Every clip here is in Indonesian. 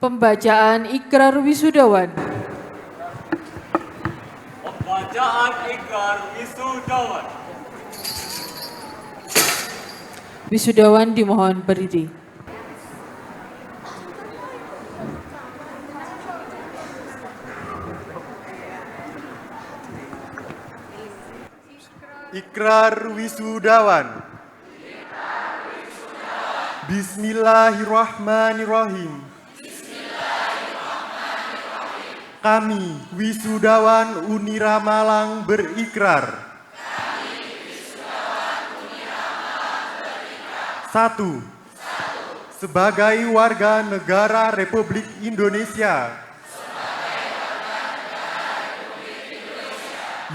Pembacaan Ikrar Wisudawan. Pembacaan Ikrar Wisudawan. Wisudawan dimohon berdiri. Ikrar Wisudawan. Bismillahirrahmanirrahim. Kami, wisudawan Unira Malang berikrar. 1. Sebagai warga negara Republik Indonesia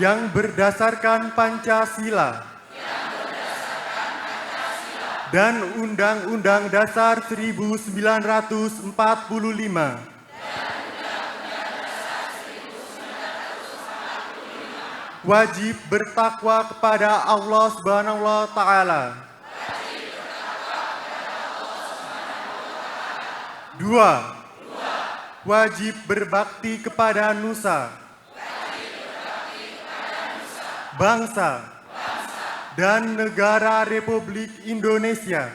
yang berdasarkan Pancasila dan Undang-Undang Dasar 1945, wajib bertakwa kepada Allah Subhanahu wa Ta'ala. 2. Wajib berbakti kepada nusa, bangsa, dan negara Republik Indonesia,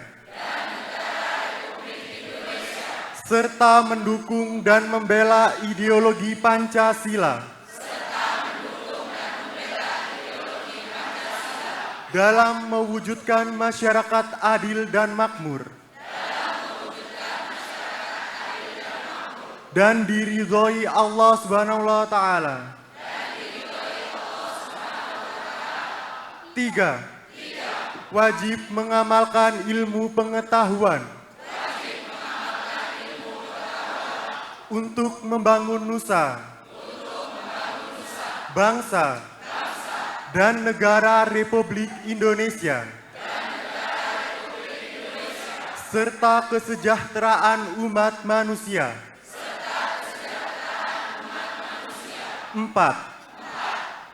serta mendukung dan membela ideologi Pancasila dalam mewujudkan masyarakat adil dan makmur dan diridhoi Allah Subhanahu wa Ta'ala. 3. Wajib mengamalkan ilmu pengetahuan untuk membangun nusa, bangsa, dan negara Republik Indonesia, serta kesejahteraan umat manusia. 4.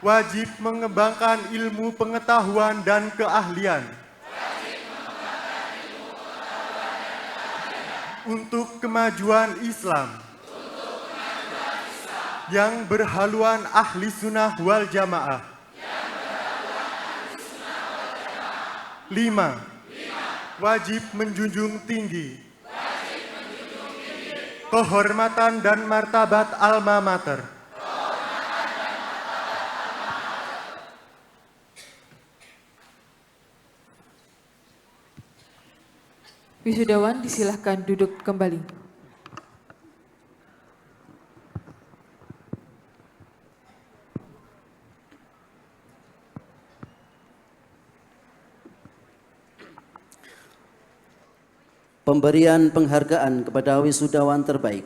Wajib mengembangkan ilmu pengetahuan dan keahlian untuk kemajuan Islam yang berhaluan ahli sunnah wal jamaah. 5. Wajib menjunjung tinggi kehormatan dan martabat alma mater. Wisudawan disilahkan duduk kembali. Pemberian penghargaan kepada wisudawan terbaik.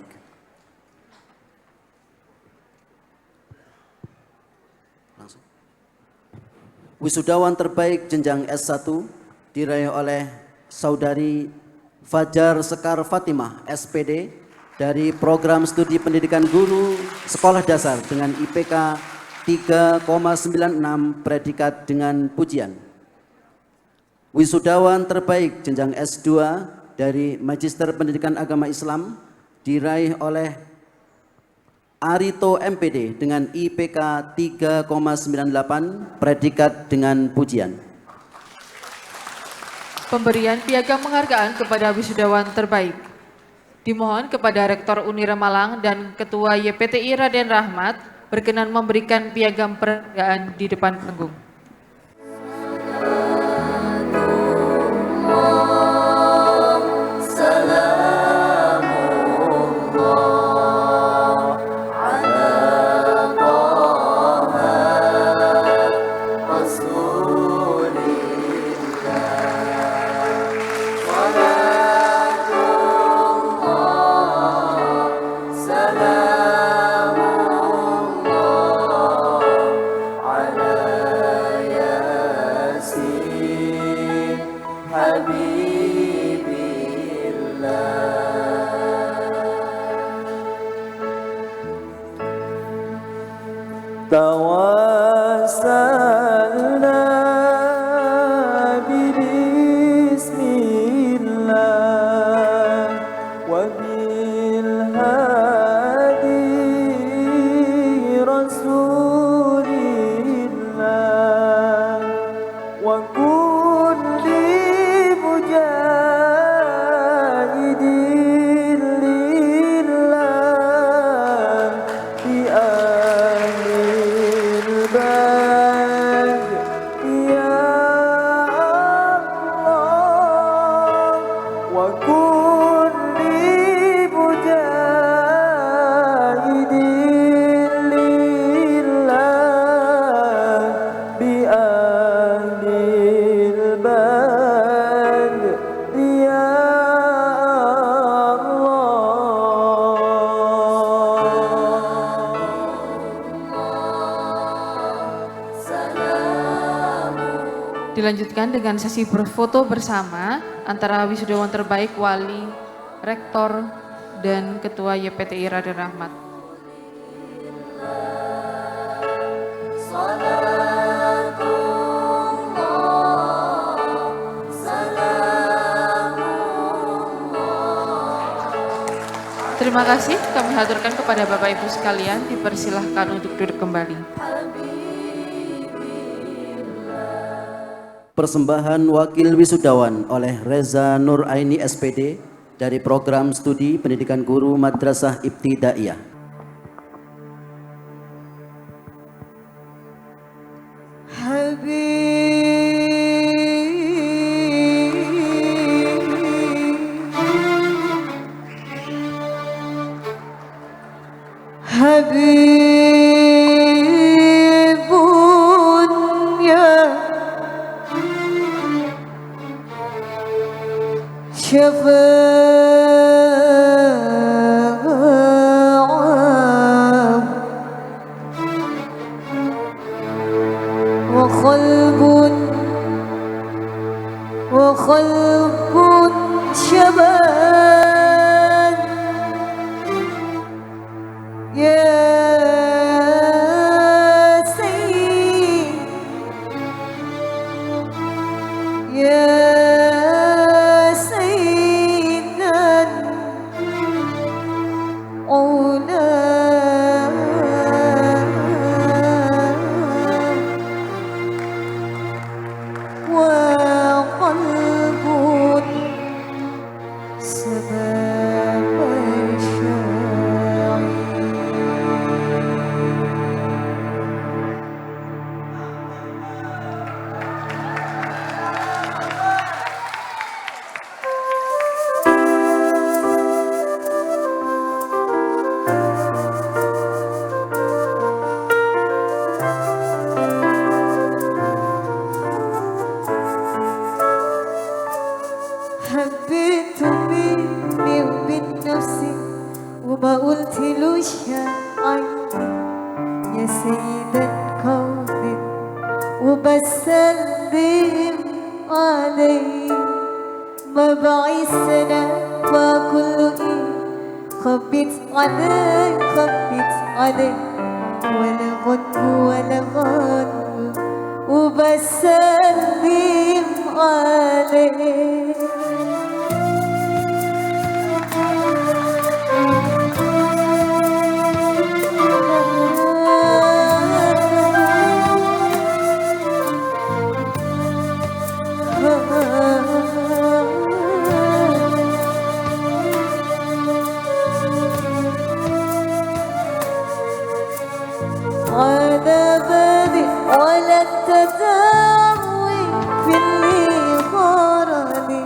Wisudawan terbaik jenjang S1 diraih oleh Saudari Fajar Sekar Fatimah, SPD, dari Program Studi Pendidikan Guru Sekolah Dasar dengan IPK 3,96 predikat dengan pujian. Wisudawan terbaik jenjang S2 dari Magister Pendidikan Agama Islam diraih oleh Arito MPD dengan IPK 3,98 predikat dengan pujian. Pemberian piagam penghargaan kepada wisudawan terbaik. Dimohon kepada Rektor Unira Malang dan Ketua YPTI Raden Rahmat berkenan memberikan piagam penghargaan di depan panggung. Tawassalna bismillah wa bil وكل مجاهد لله بأهل البلد يا Dilanjutkan dengan sesi berfoto bersama antara wisudawan terbaik, wali, rektor, dan ketua YPTI Raden Rahmat. Terima kasih kami haturkan kepada Bapak Ibu sekalian, dipersilahkan untuk duduk kembali. Persembahan Wakil Wisudawan oleh Reza Nur Aini SPD dari Program Studi Pendidikan Guru Madrasah Ibtidaiyah. وخلق شبان يا سيد يا سيدا حبيته مني ومن نفسي وما قلتلوش عني يا سيد الكون وبسلم عليه ما بعيش سنة وكله ايه خبيت عليه ولا غنب ولا غنب وبسلم عليه على بالي ولا التداوي في اللي غرني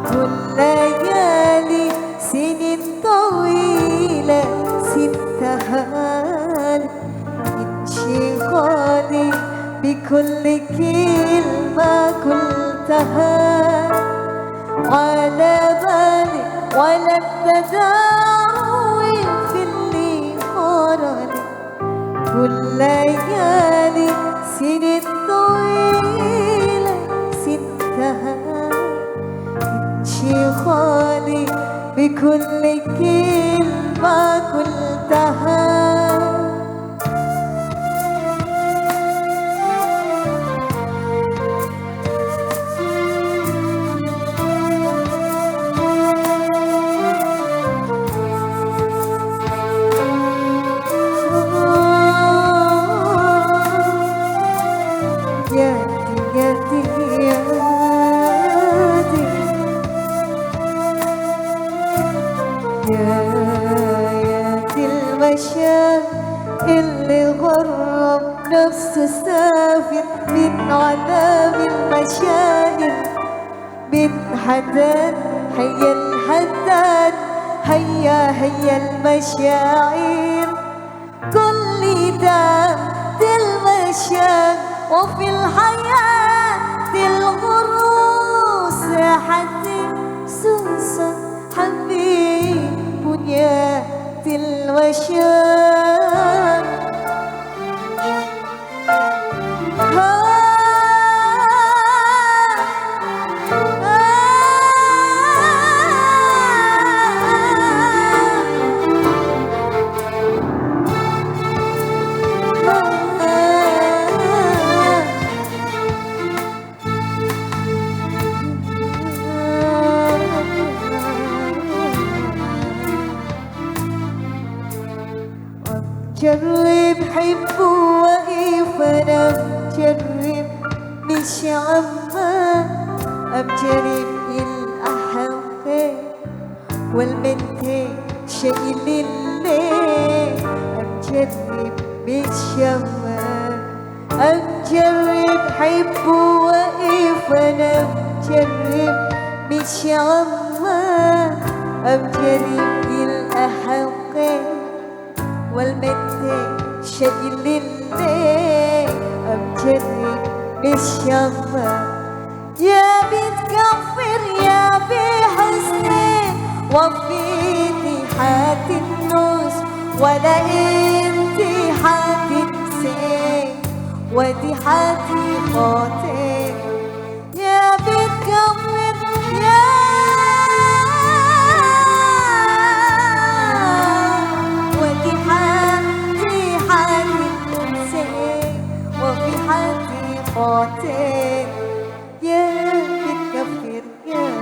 كل ليالي سنين طويلة سبتها انشغالي بكل كلمة قلتها على بالي ولا التداوي في اللي غرني كل ليالي سنين طويلة سبتها انشغالي بكل كلمة قلتها اللي غرب نفسه سافر من عذاب المشاعر من حداد هيا الحداد هيا هيا المشاعر كل دام المشاعر وفي الحياة الغروس حتى سوسة حبيب يا المشاعر جرب حب وقف انا مجرب مش عما امجرب الاحق والبنت شايل الليل امجرب مش عما امجرب حب وقف انا مجرب مش عما امجرب الاحق والبنت شايل الليل امجرب بالشمة يا بتكفر يا بحسني وفيتي حتنوس ولا انت حتنسي ودي حتي خاطر يا بتكفر يا خاطر يا بتكفر يا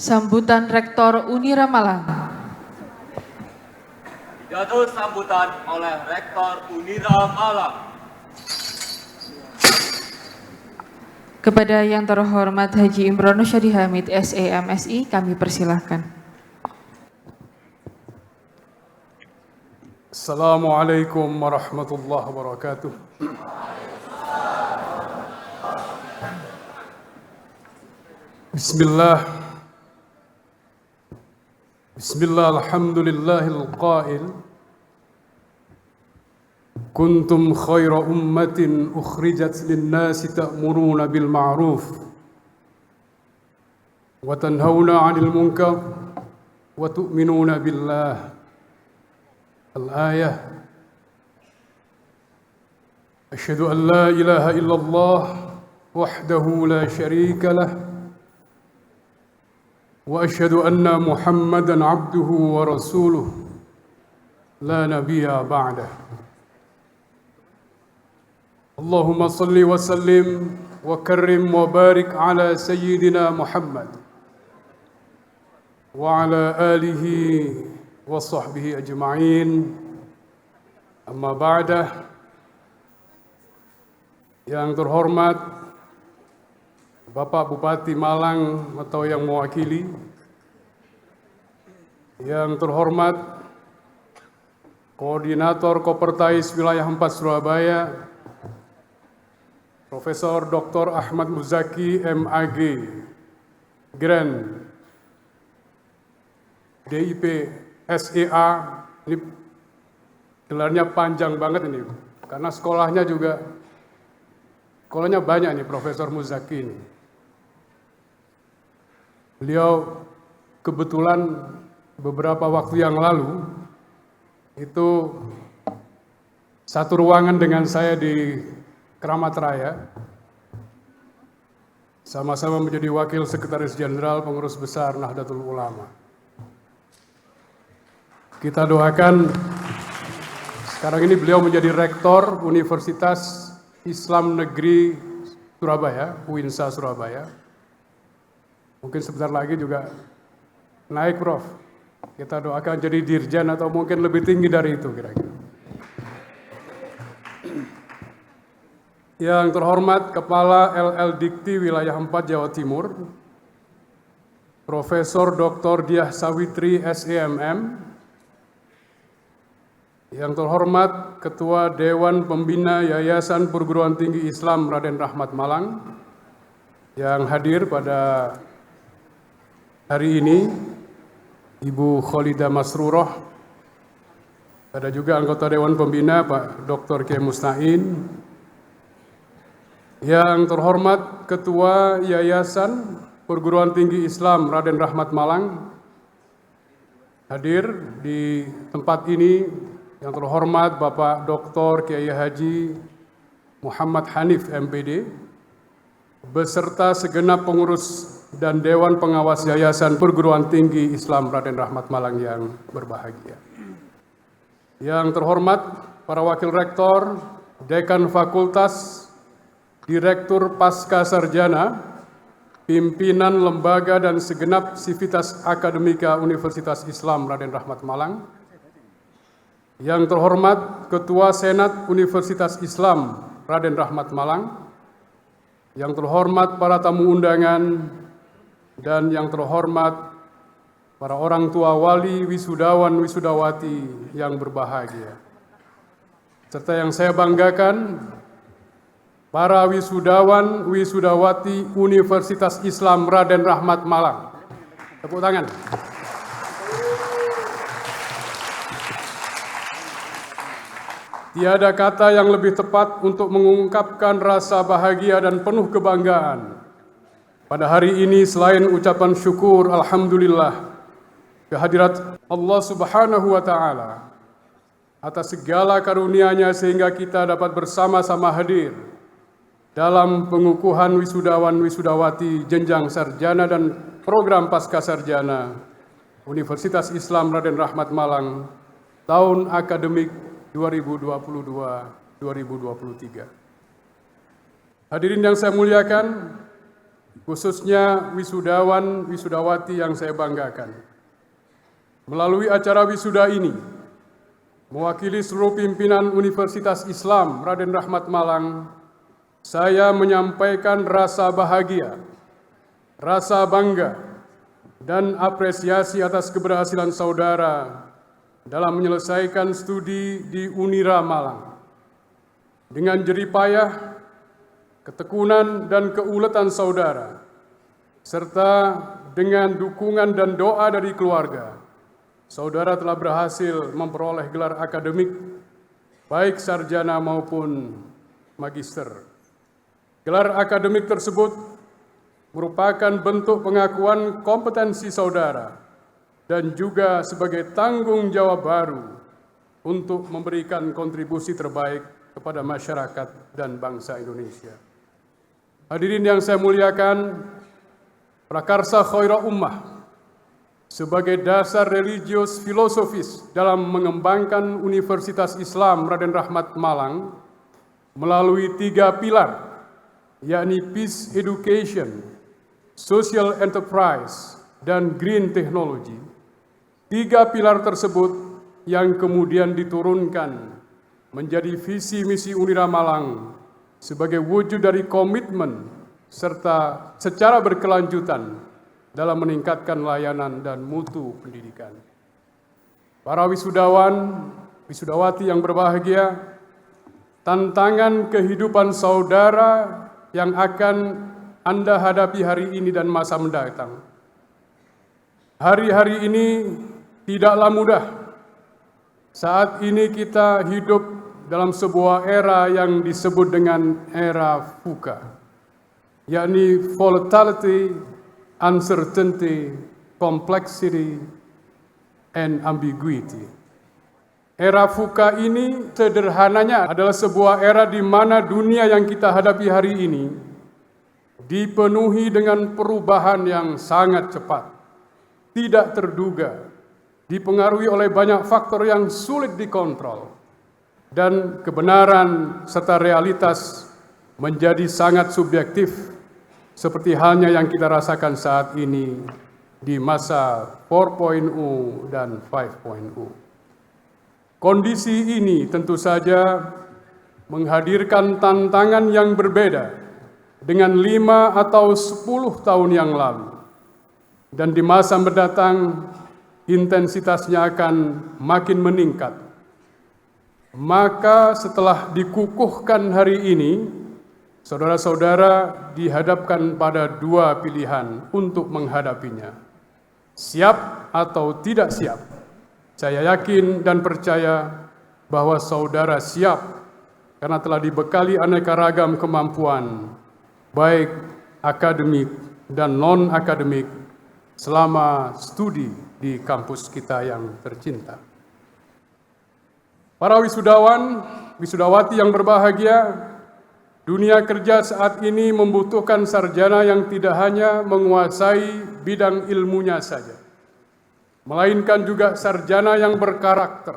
Sambutan Rektor Unira Malang. Pidato sambutan oleh Rektor Unira Malang. Kepada yang terhormat Haji Imron Syadi Hamid SEMSI kami persilahkan. Assalamualaikum warahmatullahi wabarakatuh. Bismillah. Bismillah alhamdulillahil qail. Kuntum khaira ummatin ukhrijat linnasi ta'muruna bil ma'ruf wa tanhauna 'anil munkar wa tu'minuna billah. Al-ayah. Asyhadu an la ilaha illallah wahdahu la syarika lah wa asyhadu anna Muhammadan 'abduhu wa rasuluh la nabiyya ba'dah. Allahumma salli wa sallim wa karrim wa barik ala sayyidina Muhammad wa ala alihi wa sahbihi ajma'in. Amma ba'dah. Yang terhormat Bapak Bupati Malang atau yang mewakili, yang terhormat Koordinator Kopertais Wilayah 4 Surabaya, Profesor Dr. Ahmad Muzaki MAG, Grand DIP SEA, ini gelarnya panjang banget ini, karena sekolahnya banyak nih Profesor Muzaki ini. Beliau kebetulan beberapa waktu yang lalu itu satu ruangan dengan saya di Keramat Raya, sama-sama menjadi Wakil Sekretaris Jenderal Pengurus Besar Nahdlatul Ulama. Kita doakan, sekarang ini beliau menjadi Rektor Universitas Islam Negeri Surabaya, UINSA Surabaya. Mungkin sebentar lagi juga naik, Prof. Kita doakan jadi Dirjen atau mungkin lebih tinggi dari itu kira-kira. Yang terhormat Kepala LL Dikti Wilayah 4 Jawa Timur, Profesor Dr. Diah Sawitri SEMM, Yang terhormat Ketua Dewan Pembina Yayasan Perguruan Tinggi Islam Raden Rahmat Malang yang hadir pada hari ini, Ibu Kholidah Masruroh, ada juga anggota Dewan Pembina Pak Dr. Kiai Mustain, yang terhormat Ketua Yayasan Perguruan Tinggi Islam Raden Rahmat Malang, hadir di tempat ini, yang terhormat Bapak Dr. Kiai Haji Muhammad Hanif MPD, beserta segenap pengurus dan Dewan Pengawas Yayasan Perguruan Tinggi Islam Raden Rahmat Malang yang berbahagia. Yang terhormat para Wakil Rektor, Dekan Fakultas, Direktur Pasca Sarjana, pimpinan lembaga dan segenap sivitas akademika Universitas Islam Raden Rahmat Malang. Yang terhormat Ketua Senat Universitas Islam Raden Rahmat Malang. Yang terhormat para tamu undangan dan yang terhormat para orang tua wali, wisudawan, wisudawati yang berbahagia. Serta yang saya banggakan, para wisudawan, wisudawati Universitas Islam Raden Rahmat Malang. Tepuk tangan. Tiada kata yang lebih tepat untuk mengungkapkan rasa bahagia dan penuh kebanggaan pada hari ini selain ucapan syukur alhamdulillah kehadirat Allah Subhanahu wa taala atas segala karunia-Nya sehingga kita dapat bersama-sama hadir dalam pengukuhan wisudawan wisudawati jenjang sarjana dan program pasca sarjana Universitas Islam Raden Rahmat Malang tahun akademik 2022-2023. Hadirin yang saya muliakan, khususnya wisudawan wisudawati yang saya banggakan. Melalui acara wisuda ini, mewakili seluruh pimpinan Universitas Islam Raden Rahmat Malang, saya menyampaikan rasa bahagia, rasa bangga, dan apresiasi atas keberhasilan saudara dalam menyelesaikan studi di Unira Malang. Dengan jerih payah, ketekunan dan keuletan saudara, serta dengan dukungan dan doa dari keluarga, saudara telah berhasil memperoleh gelar akademik, baik sarjana maupun magister. Gelar akademik tersebut merupakan bentuk pengakuan kompetensi saudara dan juga sebagai tanggung jawab baru untuk memberikan kontribusi terbaik kepada masyarakat dan bangsa Indonesia. Hadirin yang saya muliakan, prakarsa khairah ummah sebagai dasar religius filosofis dalam mengembangkan Universitas Islam Raden Rahmat Malang melalui 3 pilar, yakni Peace Education, Social Enterprise, dan Green Technology. 3 pilar tersebut yang kemudian diturunkan menjadi visi misi Unira Malang sebagai wujud dari komitmen serta secara berkelanjutan dalam meningkatkan layanan dan mutu pendidikan. Para wisudawan, wisudawati yang berbahagia, tantangan kehidupan saudara yang akan Anda hadapi hari ini dan masa mendatang. Hari-hari ini tidaklah mudah. Saat ini kita hidup dalam sebuah era yang disebut dengan era VUCA, yakni volatility, uncertainty, complexity, and ambiguity. Era VUCA ini sederhananya adalah sebuah era di mana dunia yang kita hadapi hari ini dipenuhi dengan perubahan yang sangat cepat, tidak terduga, dipengaruhi oleh banyak faktor yang sulit dikontrol, dan kebenaran serta realitas menjadi sangat subjektif, seperti halnya yang kita rasakan saat ini di masa 4.0 dan 5.0. Kondisi ini tentu saja menghadirkan tantangan yang berbeda dengan 5 atau 10 tahun yang lalu. Dan di masa mendatang intensitasnya akan makin meningkat Maka setelah dikukuhkan hari ini, saudara-saudara dihadapkan pada dua pilihan untuk menghadapinya. Siap atau tidak siap? Saya yakin dan percaya bahwa saudara siap karena telah dibekali aneka ragam kemampuan, baik akademik dan non-akademik, selama studi di kampus kita yang tercinta. Para wisudawan, wisudawati yang berbahagia, dunia kerja saat ini membutuhkan sarjana yang tidak hanya menguasai bidang ilmunya saja, melainkan juga sarjana yang berkarakter.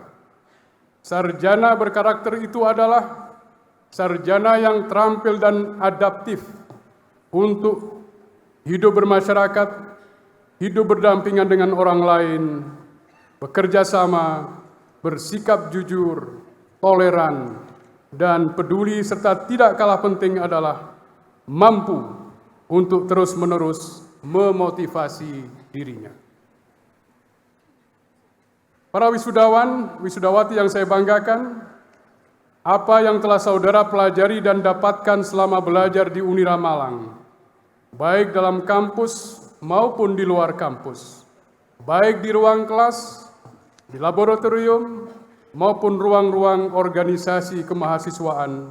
Sarjana berkarakter itu adalah sarjana yang terampil dan adaptif untuk hidup bermasyarakat, hidup berdampingan dengan orang lain, bekerja sama, bersikap jujur, toleran, dan peduli, serta tidak kalah penting adalah mampu untuk terus-menerus memotivasi dirinya. Para wisudawan, wisudawati yang saya banggakan, apa yang telah saudara pelajari dan dapatkan selama belajar di Unira Malang, baik dalam kampus maupun di luar kampus, baik di ruang kelas, di laboratorium, maupun ruang-ruang organisasi kemahasiswaan,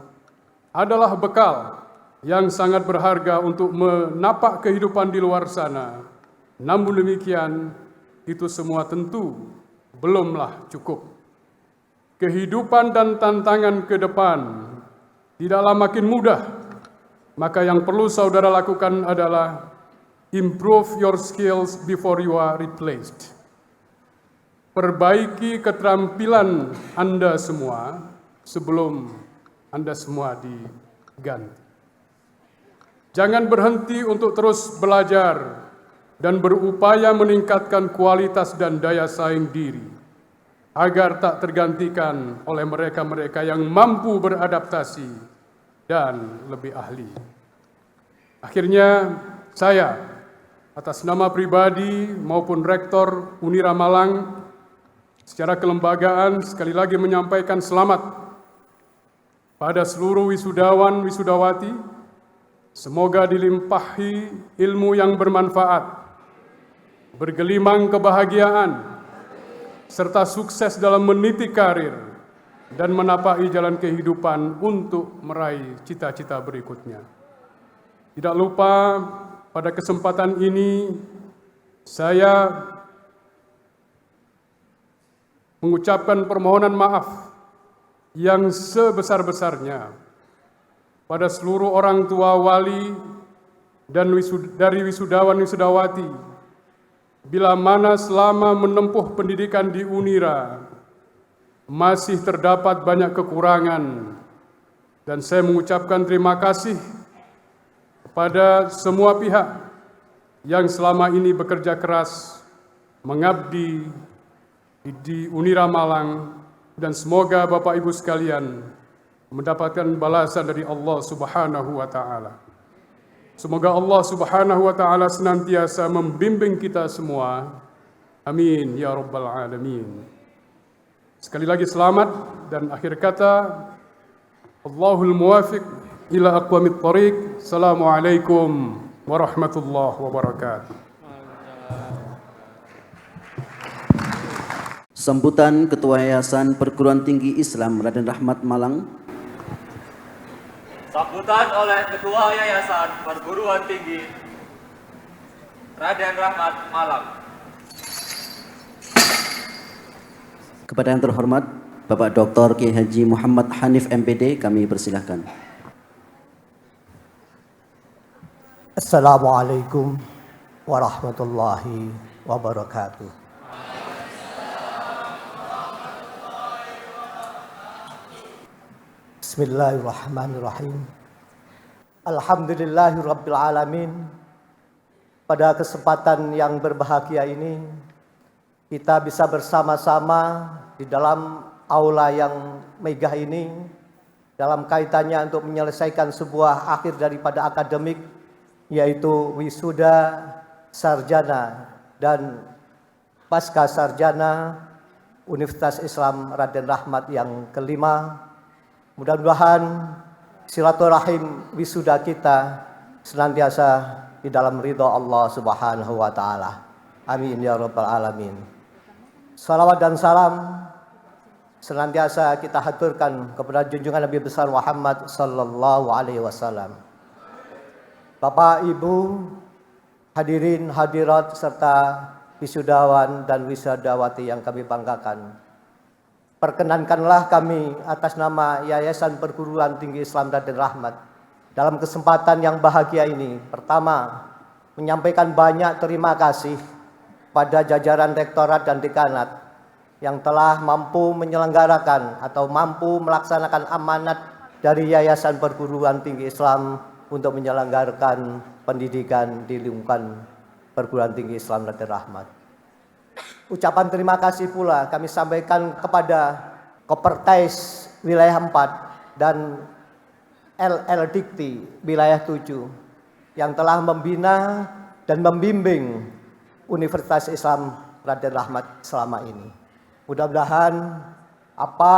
adalah bekal yang sangat berharga untuk menapak kehidupan di luar sana. Namun demikian, itu semua tentu belumlah cukup. Kehidupan dan tantangan ke depan tidaklah makin mudah, maka yang perlu saudara lakukan adalah improve your skills before you are replaced. Perbaiki keterampilan Anda semua sebelum Anda semua diganti. Jangan berhenti untuk terus belajar dan berupaya meningkatkan kualitas dan daya saing diri, agar tak tergantikan oleh mereka-mereka yang mampu beradaptasi dan lebih ahli. Akhirnya, saya atas nama pribadi maupun Rektor Unira Malang, secara kelembagaan sekali lagi menyampaikan selamat pada seluruh wisudawan wisudawati. Semoga dilimpahi ilmu yang bermanfaat, bergelimang kebahagiaan, serta sukses dalam meniti karir dan menapaki jalan kehidupan untuk meraih cita-cita berikutnya. Tidak lupa pada kesempatan ini saya mengucapkan permohonan maaf yang sebesar-besarnya pada seluruh orang tua wali dan dari wisudawan-wisudawati, bila mana selama menempuh pendidikan di Unira masih terdapat banyak kekurangan, dan saya mengucapkan terima kasih kepada semua pihak yang selama ini bekerja keras mengabdi di Unira Malang, dan semoga Bapak Ibu sekalian mendapatkan balasan dari Allah Subhanahu wa taala. Semoga Allah Subhanahu wa taala senantiasa membimbing kita semua. Amin ya rabbal alamin. Sekali lagi selamat, dan akhir kata, Allahul muwafiq ila aqwamit thariq. Assalamualaikum warahmatullahi wabarakatuh. Sambutan Ketua Yayasan Perguruan Tinggi Islam Raden Rahmat Malang. Sambutan oleh Ketua Yayasan Perguruan Tinggi Raden Rahmat Malang. Kepada yang terhormat Bapak Dr. Kiai Haji Muhammad Hanif MPD, kami persilahkan. Assalamualaikum warahmatullahi wabarakatuh. Bismillahirrahmanirrahim. Alhamdulillahirabbil alamin. Pada kesempatan yang berbahagia ini, kita bisa bersama-sama di dalam aula yang megah ini dalam kaitannya untuk menyelesaikan sebuah akhir daripada akademik, yaitu wisuda, sarjana, dan pasca sarjana Universitas Islam Raden Rahmat yang kelima. Mudah-mudahan silaturahim wisuda kita senantiasa di dalam ridha Allah Subhanahu wa taala. Amin ya rabbal alamin. Salawat dan salam senantiasa kita haturkan kepada junjungan Nabi besar Muhammad sallallahu alaihi wasallam. Bapak, Ibu, hadirin hadirat serta wisudawan dan wisudawati yang kami banggakan. Perkenankanlah kami atas nama Yayasan Perguruan Tinggi Islam Raden Rahmat dalam kesempatan yang bahagia ini, pertama, menyampaikan banyak terima kasih pada jajaran rektorat dan dekanat yang telah mampu menyelenggarakan atau mampu melaksanakan amanat dari Yayasan Perguruan Tinggi Islam untuk menyelenggarakan pendidikan di lingkungan Perguruan Tinggi Islam Raden Rahmat. Ucapan terima kasih pula kami sampaikan kepada Kopertais wilayah 4 dan LL Dikti wilayah 7 yang telah membina dan membimbing Universitas Islam Raden Rahmat selama ini. Mudah-mudahan apa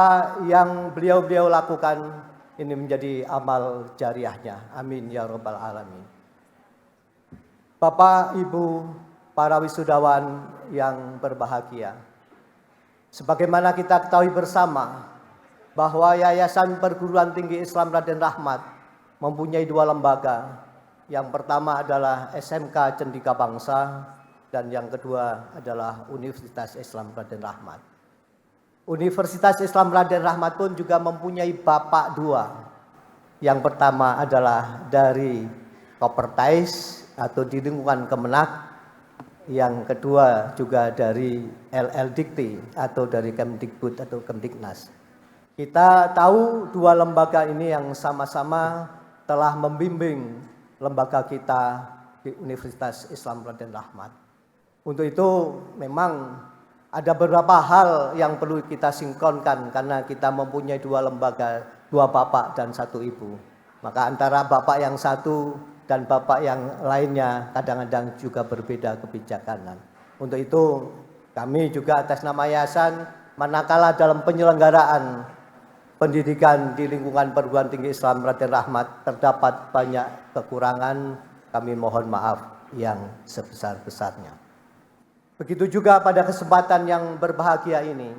yang beliau-beliau lakukan ini menjadi amal jariahnya. Amin ya rabbal alamin. Bapak, Ibu, para wisudawan yang berbahagia. Sebagaimana kita ketahui bersama bahwa Yayasan Perguruan Tinggi Islam Raden Rahmat mempunyai dua lembaga. Yang pertama adalah SMK Cendika Bangsa dan yang kedua adalah Universitas Islam Raden Rahmat. Universitas Islam Raden Rahmat pun juga mempunyai bapak dua. Yang pertama adalah dari Kopertais atau di lingkungan Kemenak. Yang kedua juga dari LL Dikti atau dari Kemdikbud atau Kemdiknas. Kita tahu dua lembaga ini yang sama-sama telah membimbing lembaga kita di Universitas Islam Raden Rahmat. Untuk itu memang ada beberapa hal yang perlu kita sinkronkan karena kita mempunyai dua lembaga, dua bapak dan satu ibu. Maka antara bapak yang satu dan bapak yang lainnya kadang-kadang juga berbeda kebijakan. Untuk itu kami juga atas nama yayasan manakala dalam penyelenggaraan pendidikan di lingkungan Perguruan Tinggi Islam Raden Rahmat terdapat banyak kekurangan, kami mohon maaf yang sebesar-besarnya. Begitu juga pada kesempatan yang berbahagia ini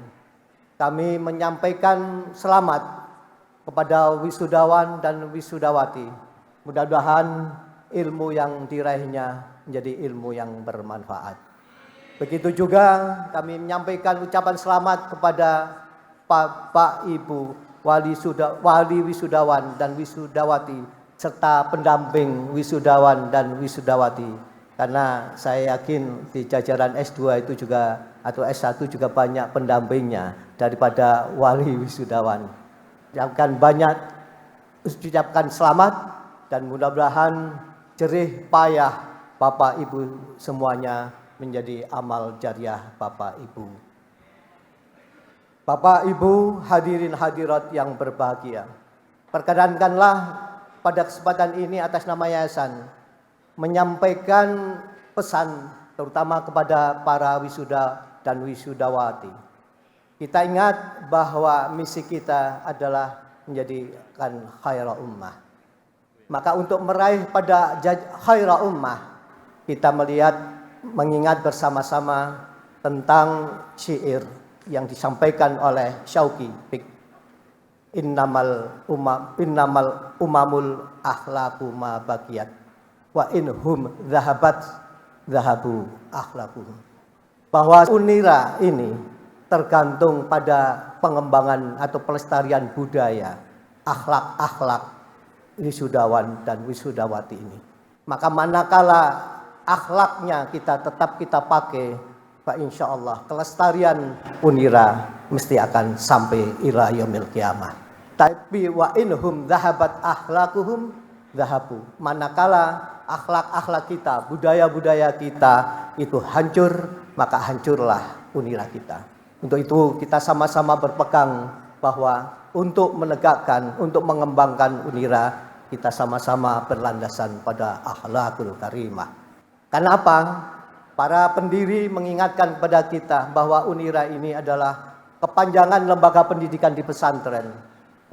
kami menyampaikan selamat kepada wisudawan dan wisudawati. Mudah-mudahan ilmu yang diraihnya menjadi ilmu yang bermanfaat. Begitu juga kami menyampaikan ucapan selamat kepada Bapak Ibu wali wisudawan dan wisudawati serta pendamping wisudawan dan wisudawati. Karena saya yakin di jajaran S2 itu juga atau S1 juga banyak pendampingnya daripada wali wisudawan. Ucapkan selamat. Dan mudah-mudahan jerih payah Bapak Ibu semuanya menjadi amal jariah Bapak Ibu. Bapak Ibu hadirin hadirat yang berbahagia. Perkenankanlah pada kesempatan ini atas nama yayasan menyampaikan pesan terutama kepada para wisuda dan wisudawati. Kita ingat bahwa misi kita adalah menjadikan khairul ummah. Maka untuk meraih pada khairul ummah, kita mengingat bersama-sama tentang syair yang disampaikan oleh Syauqi. Innamal umamul akhlaqu ma baqiyat wa inhum zahabat zahabu akhlaquhum. Bahwa unira ini tergantung pada pengembangan atau pelestarian budaya, akhlak-akhlak wisudawan dan wisudawati ini. Maka manakala akhlaknya tetap kita pakai, Pak, insya Allah kelestarian unira mesti akan sampai ila yaumil qiyamah. Tapi wa inhum zahabat akhlaquhum zahabu. Manakala akhlak-akhlak kita, budaya-budaya kita itu hancur, maka hancurlah unira kita. Untuk itu kita sama-sama berpegang bahwa untuk menegakkan, untuk mengembangkan unira, kita sama-sama berlandasan pada akhlakul karimah. Karena apa? Para pendiri mengingatkan kepada kita bahwa unira ini adalah kepanjangan lembaga pendidikan di pesantren.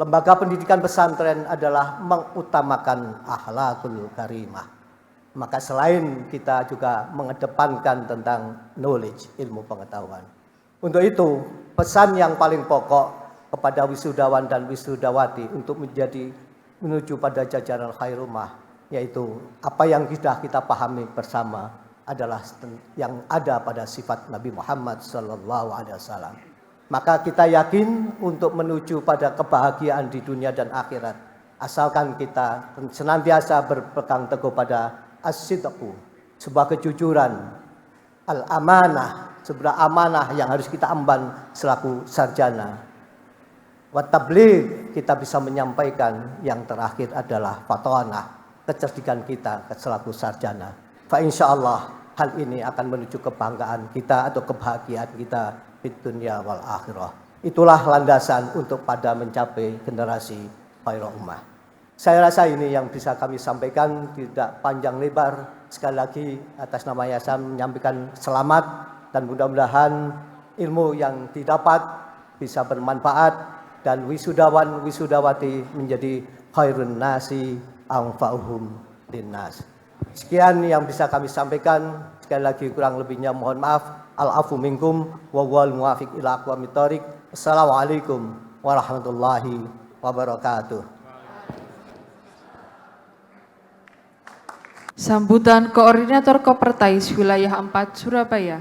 Lembaga pendidikan pesantren adalah mengutamakan akhlakul karimah. Maka selain kita juga mengedepankan tentang knowledge, ilmu pengetahuan. Untuk itu, pesan yang paling pokok kepada wisudawan dan wisudawati untuk menuju pada jajaran khairumah, yaitu apa yang sudah kita pahami bersama adalah yang ada pada sifat Nabi Muhammad SAW. Maka kita yakin untuk menuju pada kebahagiaan di dunia dan akhirat, asalkan kita senantiasa berpegang teguh pada as-sidqu, sebuah kejujuran, al-amanah, sebuah amanah yang harus kita emban selaku sarjana. Wa tabligh, kita bisa menyampaikan. Yang terakhir adalah fatonah, kecerdikan kita selaku sarjana. Fa insyaallah hal ini akan menuju kebanggaan kita atau kebahagiaan kita di dunia wal akhirah. Itulah landasan untuk pada mencapai generasi khairul ummah. Saya rasa ini yang bisa kami sampaikan, tidak panjang lebar. Sekali lagi atas nama yayasan menyampaikan selamat dan mudah-mudahan ilmu yang didapat bisa bermanfaat dan wisudawan wisudawati menjadi khairun nasi anfa'uhum linnas. Sekian yang bisa kami sampaikan. Sekali lagi kurang lebihnya mohon maaf. Al-afu minkum wa wal muwafiq ila aqwamit thoriq. Assalamualaikum warahmatullahi wabarakatuh. Sambutan Koordinator Kopertais Wilayah 4 Surabaya.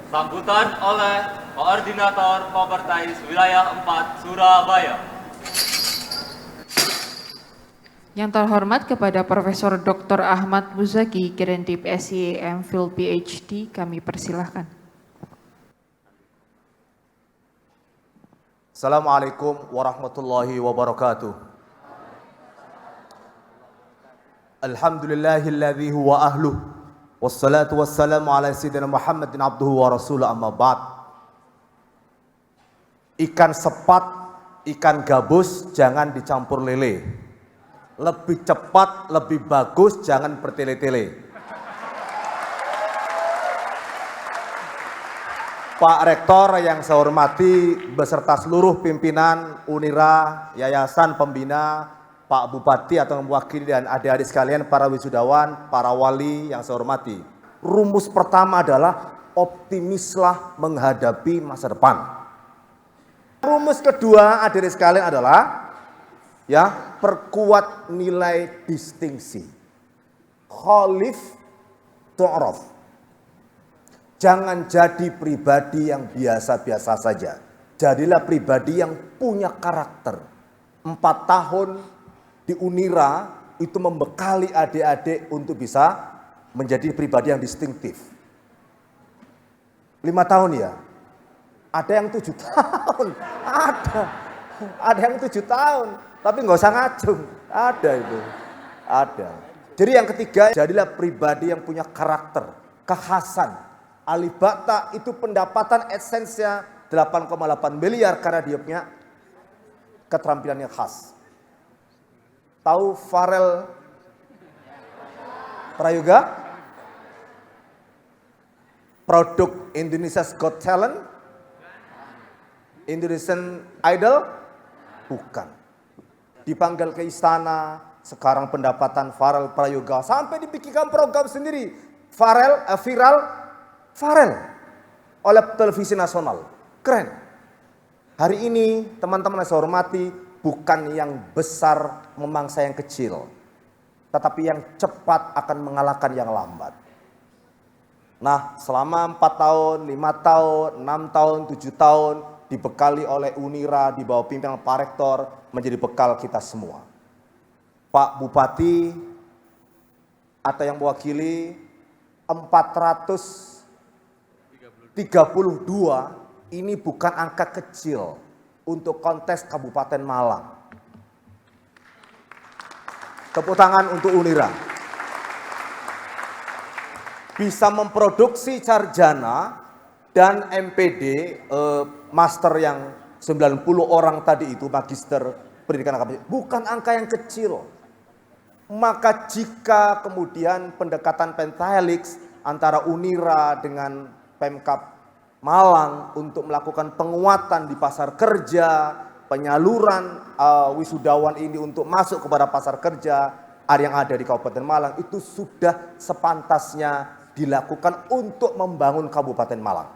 Sambutan oleh Koordinator Kopertais Wilayah 4 Surabaya. Yang terhormat kepada Profesor Dr. Ahmad Muzaki, Kirentip SIE MPhil PhD, kami persilahkan. Assalamualaikum warahmatullahi wabarakatuh. Alhamdulillahilladzi huwa ahluh, wassalatu wassalamu ala sayyidina Muhammadin abduhu wa rasuluh, amma ba'd. Ikan sepat, ikan gabus jangan dicampur lele. Lebih cepat, lebih bagus, jangan bertele-tele. Pak Rektor yang saya hormati beserta seluruh pimpinan Unira, Yayasan Pembina, Pak Bupati atau mewakili dan adik-adik sekalian, para wisudawan, para wali yang saya hormati. Rumus pertama adalah optimislah menghadapi masa depan. Rumus kedua adik-adik sekalian adalah perkuat nilai distingsi. Khalif tu'raf. Jangan jadi pribadi yang biasa-biasa saja. Jadilah pribadi yang punya karakter. 4 tahun di Unira itu membekali adik-adik untuk bisa menjadi pribadi yang distintif. 5 tahun ya? Ada yang 7 tahun. Ada yang 7 tahun. Tapi nggak usah ngacung, ada itu, ada. Jadi yang ketiga, jadilah pribadi yang punya karakter, kekhasan. Alibata itu pendapatan esensinya 8,8 miliar karena dia punya keterampilan yang khas. Tahu Farel Prayoga? Produk Indonesia's Got Talent? Indonesian Idol? Bukan. Dipanggil ke istana, sekarang pendapatan Farel Prayoga sampai dibikinkan program sendiri. Farel oleh televisi nasional. Keren. Hari ini teman-teman yang saya hormati, bukan yang besar memangsa yang kecil, tetapi yang cepat akan mengalahkan yang lambat. Nah, selama 4 tahun, 5 tahun, 6 tahun, 7 tahun, dibekali oleh Unira di bawah pimpinan Pak Rektor, menjadi bekal kita semua. Pak Bupati atau yang mewakili 432 ini bukan angka kecil untuk kontes Kabupaten Malang. Tepuk tangan untuk Unira. Bisa memproduksi sarjana dan MPD, master yang 90 orang tadi itu, magister pendidikan akademik, bukan angka yang kecil. Maka jika kemudian pendekatan pentahelix antara Unira dengan Pemkab Malang untuk melakukan penguatan di pasar kerja, penyaluran wisudawan ini untuk masuk kepada pasar kerja yang ada di Kabupaten Malang itu sudah sepantasnya dilakukan untuk membangun Kabupaten Malang.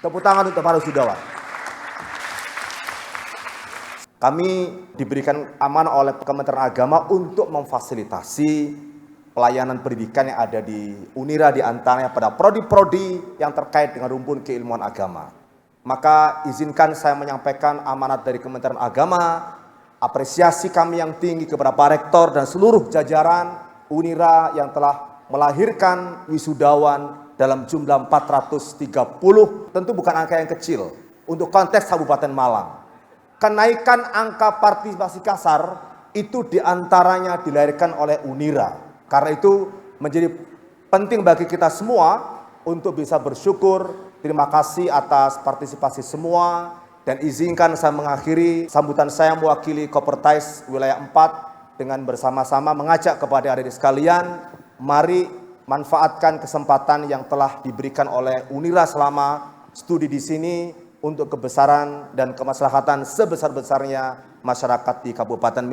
Tepuk tangan untuk para wisudawan. Kami diberikan amanah oleh Kementerian Agama untuk memfasilitasi pelayanan pendidikan yang ada di Unira, di antaranya pada prodi-prodi yang terkait dengan rumpun keilmuan agama. Maka izinkan saya menyampaikan amanat dari Kementerian Agama, apresiasi kami yang tinggi kepada Pak Rektor dan seluruh jajaran Unira yang telah melahirkan wisudawan dalam jumlah 430, tentu bukan angka yang kecil untuk konteks Kabupaten Malang. Kenaikan angka partisipasi kasar itu diantaranya dilahirkan oleh Unira. Karena itu menjadi penting bagi kita semua untuk bisa bersyukur. Terima kasih atas partisipasi semua. Dan izinkan saya mengakhiri sambutan saya mewakili Kopertais Wilayah 4 dengan bersama-sama mengajak kepada adik-adik sekalian, mari manfaatkan kesempatan yang telah diberikan oleh Unira selama studi di sini untuk kebesaran dan kemaslahatan sebesar-besarnya masyarakat di Kabupaten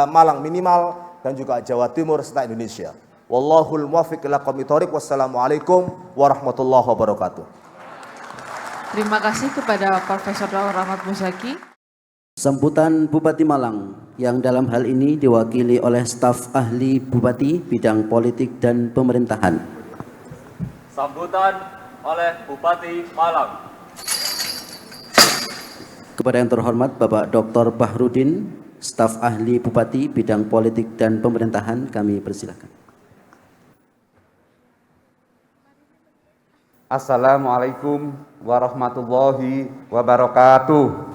Malang minimal dan juga Jawa Timur serta Indonesia. Wallahul muwaffiq ila aqwamit thoriq. Wassalamualaikum warahmatullahi wabarakatuh. Terima kasih kepada Profesor Daur Rahmat Muzaki. Sambutan Bupati Malang yang dalam hal ini diwakili oleh staf ahli Bupati bidang politik dan pemerintahan. Sambutan oleh Bupati Malang. Kepada yang terhormat Bapak Dr. Bahrudin, staf ahli Bupati bidang politik dan pemerintahan, kami persilakan. Assalamualaikum warahmatullahi wabarakatuh.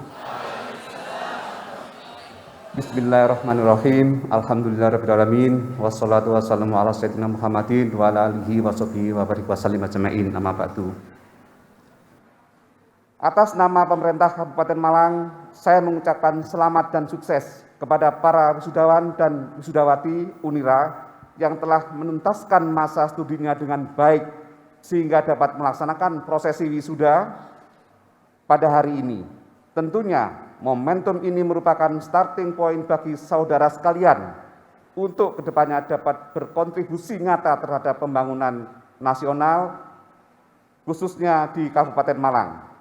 Bismillahirrahmanirrahim. Alhamdulillahirrahmanirrahim. Wassalatu wassalamu ala sayyidina Muhammadin wa ala alihi wa sahbihi wa barik wa sallim ajma'in. Amma ba'du. Atas nama pemerintah Kabupaten Malang, saya mengucapkan selamat dan sukses kepada para wisudawan dan wisudawati Unira yang telah menuntaskan masa studinya dengan baik sehingga dapat melaksanakan prosesi wisuda pada hari ini. Tentunya momentum ini merupakan starting point bagi saudara sekalian untuk kedepannya dapat berkontribusi nyata terhadap pembangunan nasional, khususnya di Kabupaten Malang.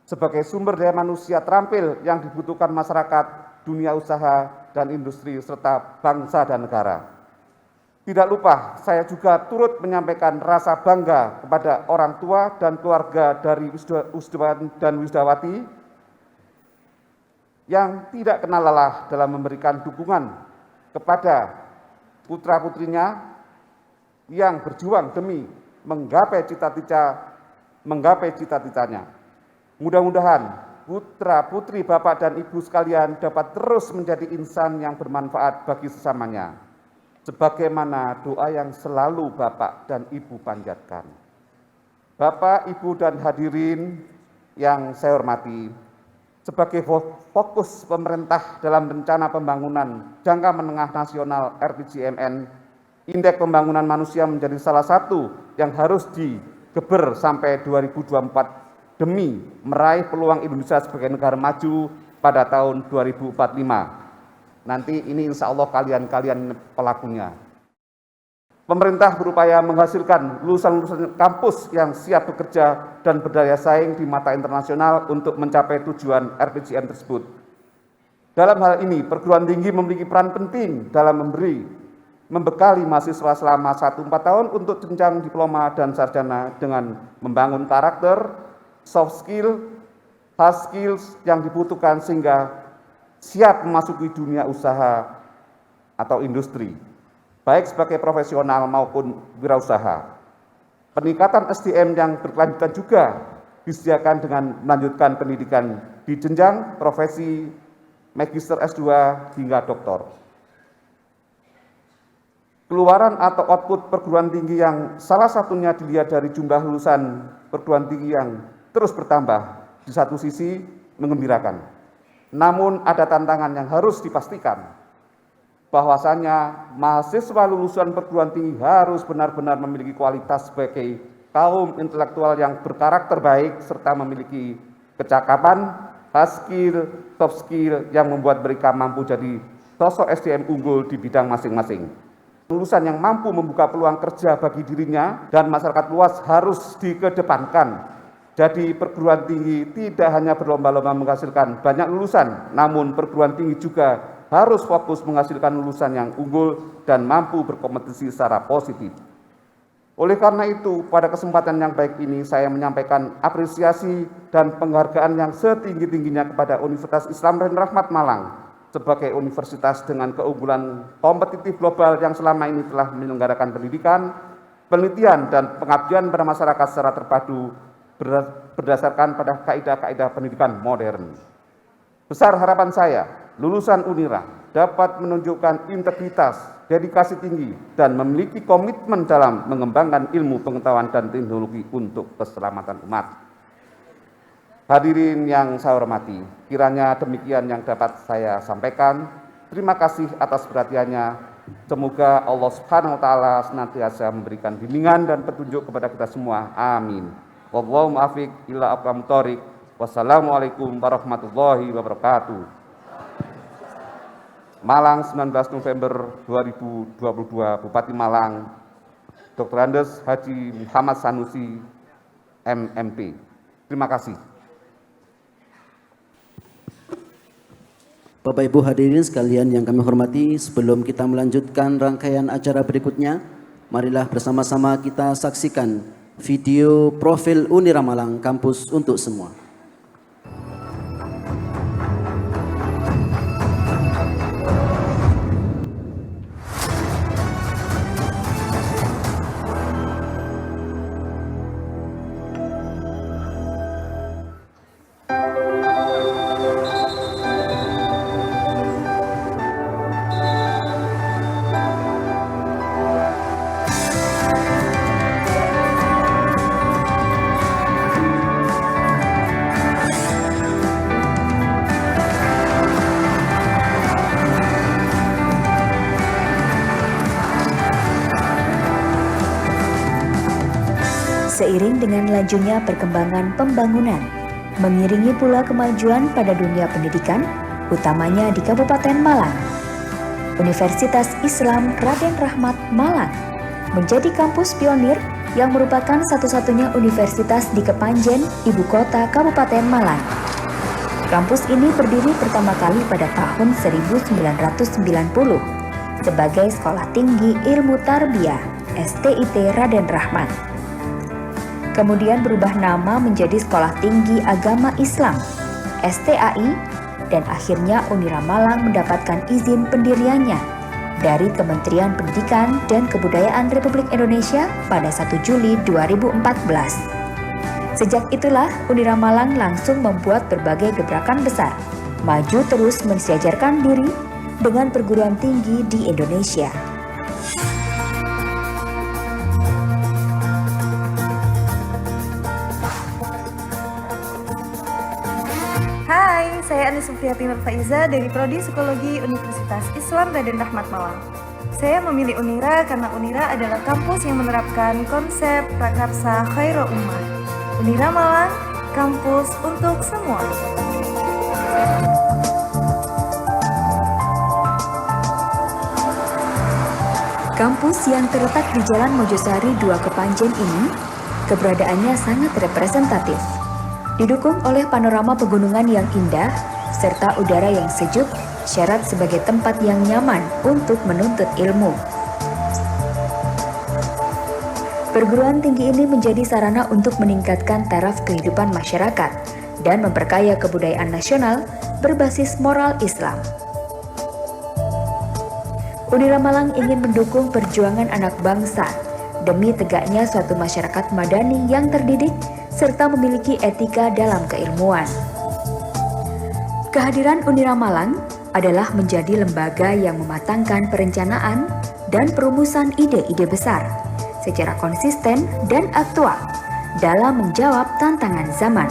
Sebagai sumber daya manusia terampil yang dibutuhkan masyarakat, dunia usaha, dan industri, serta bangsa dan negara. Tidak lupa, saya juga turut menyampaikan rasa bangga kepada orang tua dan keluarga dari wisudawan dan wisudawati yang tidak kenal lelah dalam memberikan dukungan kepada putra-putrinya yang berjuang demi menggapai cita-citanya. Mudah-mudahan putra-putri Bapak dan Ibu sekalian dapat terus menjadi insan yang bermanfaat bagi sesamanya, sebagaimana doa yang selalu Bapak dan Ibu panjatkan. Bapak, Ibu, dan hadirin yang saya hormati, sebagai fokus pemerintah dalam rencana pembangunan jangka menengah nasional RPJMN, Indeks Pembangunan Manusia menjadi salah satu yang harus digeber sampai 2024 demi meraih peluang Indonesia sebagai negara maju pada tahun 2045. Nanti ini insya Allah kalian pelakunya. Pemerintah berupaya menghasilkan lulusan-lulusan kampus yang siap bekerja dan berdaya saing di mata internasional untuk mencapai tujuan RPJM tersebut. Dalam hal ini, perguruan tinggi memiliki peran penting dalam membekali mahasiswa selama 1-4 tahun untuk jenjang diploma dan sarjana dengan membangun karakter, soft skill, hard skills yang dibutuhkan sehingga siap memasuki dunia usaha atau industri, baik sebagai profesional maupun wirausaha. Peningkatan SDM yang berkelanjutan juga disediakan dengan melanjutkan pendidikan di jenjang profesi magister S2 hingga doktor. Keluaran atau output perguruan tinggi yang salah satunya dilihat dari jumlah lulusan perguruan tinggi yang terus bertambah, di satu sisi menggembirakan. Namun ada tantangan yang harus dipastikan, bahwasanya mahasiswa lulusan perguruan tinggi harus benar-benar memiliki kualitas sebagai kaum intelektual yang berkarakter baik serta memiliki kecakapan, hard skill, soft skill yang membuat mereka mampu jadi sosok SDM unggul di bidang masing-masing. Lulusan yang mampu membuka peluang kerja bagi dirinya dan masyarakat luas harus dikedepankan. Jadi perguruan tinggi tidak hanya berlomba-lomba menghasilkan banyak lulusan, namun perguruan tinggi juga harus fokus menghasilkan lulusan yang unggul dan mampu berkompetisi secara positif. Oleh karena itu, pada kesempatan yang baik ini saya menyampaikan apresiasi dan penghargaan yang setinggi-tingginya kepada Universitas Islam Raden Rahmat Malang sebagai universitas dengan keunggulan kompetitif global yang selama ini telah menyelenggarakan pendidikan, penelitian, dan pengabdian pada masyarakat secara terpadu berdasarkan pada kaidah-kaidah pendidikan modern. Besar harapan saya, lulusan Unira dapat menunjukkan integritas, dedikasi tinggi, dan memiliki komitmen dalam mengembangkan ilmu pengetahuan dan teknologi untuk keselamatan umat. Hadirin yang saya hormati, kiranya demikian yang dapat saya sampaikan. Terima kasih atas perhatiannya. Semoga Allah Subhanahu wa taala senantiasa memberikan bimbingan dan petunjuk kepada kita semua. Amin. Wallahu muwaffiq ila aqwamit thoriq. Wassalamualaikum warahmatullahi wabarakatuh. Malang, 19 November 2022, Bupati Malang, Dr. Andes Haji Muhammad Sanusi, MMP. Terima kasih. Bapak Ibu hadirin sekalian yang kami hormati, sebelum kita melanjutkan rangkaian acara berikutnya, marilah bersama-sama kita saksikan video profil Unira Malang Kampus untuk Semua. Seiring dengan lajunya perkembangan pembangunan, mengiringi pula kemajuan pada dunia pendidikan, utamanya di Kabupaten Malang. Universitas Islam Raden Rahmat Malang menjadi kampus pionir yang merupakan satu-satunya universitas di Kepanjen, ibu kota Kabupaten Malang. Kampus ini berdiri pertama kali pada tahun 1990 sebagai Sekolah Tinggi Ilmu Tarbiyah STIT Raden Rahmat. Kemudian berubah nama menjadi Sekolah Tinggi Agama Islam STAI, dan akhirnya Unira Malang mendapatkan izin pendiriannya dari Kementerian Pendidikan dan Kebudayaan Republik Indonesia pada 1 Juli 2014. Sejak itulah Unira Malang langsung membuat berbagai gebrakan besar, maju terus mensejajarkan diri dengan perguruan tinggi di Indonesia. Hai, saya Anis Sufiati Nur Faiza dari Prodi Psikologi Universitas Islam Raden Rahmat Malang. Saya memilih Unira karena Unira adalah kampus yang menerapkan konsep Prakarsa Khairul Ummah. Unira Malang, kampus untuk semua. Kampus yang terletak di Jalan Mojosari 2 Kepanjen ini, keberadaannya sangat representatif. Didukung oleh panorama pegunungan yang indah, serta udara yang sejuk, syarat sebagai tempat yang nyaman untuk menuntut ilmu. Perguruan tinggi ini menjadi sarana untuk meningkatkan taraf kehidupan masyarakat dan memperkaya kebudayaan nasional berbasis moral Islam. Unira Malang ingin mendukung perjuangan anak bangsa demi tegaknya suatu masyarakat madani yang terdidik serta memiliki etika dalam keilmuan. Kehadiran Unira Malang adalah menjadi lembaga yang mematangkan perencanaan dan perumusan ide-ide besar secara konsisten dan aktual dalam menjawab tantangan zaman.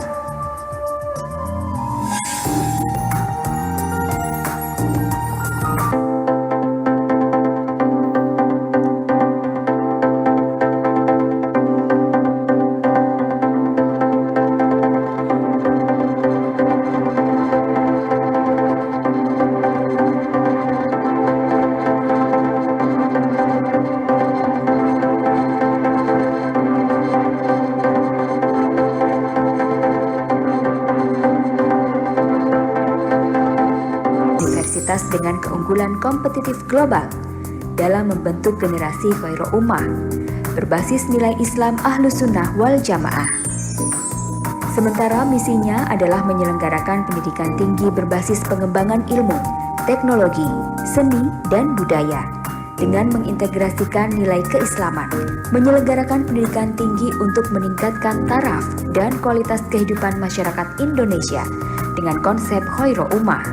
universitas dengan keunggulan kompetitif global dalam membentuk generasi khairul ummah berbasis nilai Islam Ahlus Sunnah wal Jamaah. Sementara misinya adalah menyelenggarakan pendidikan tinggi berbasis pengembangan ilmu, teknologi, seni, dan budaya dengan mengintegrasikan nilai keislaman, menyelenggarakan pendidikan tinggi untuk meningkatkan taraf dan kualitas kehidupan masyarakat Indonesia dengan konsep khairul ummah.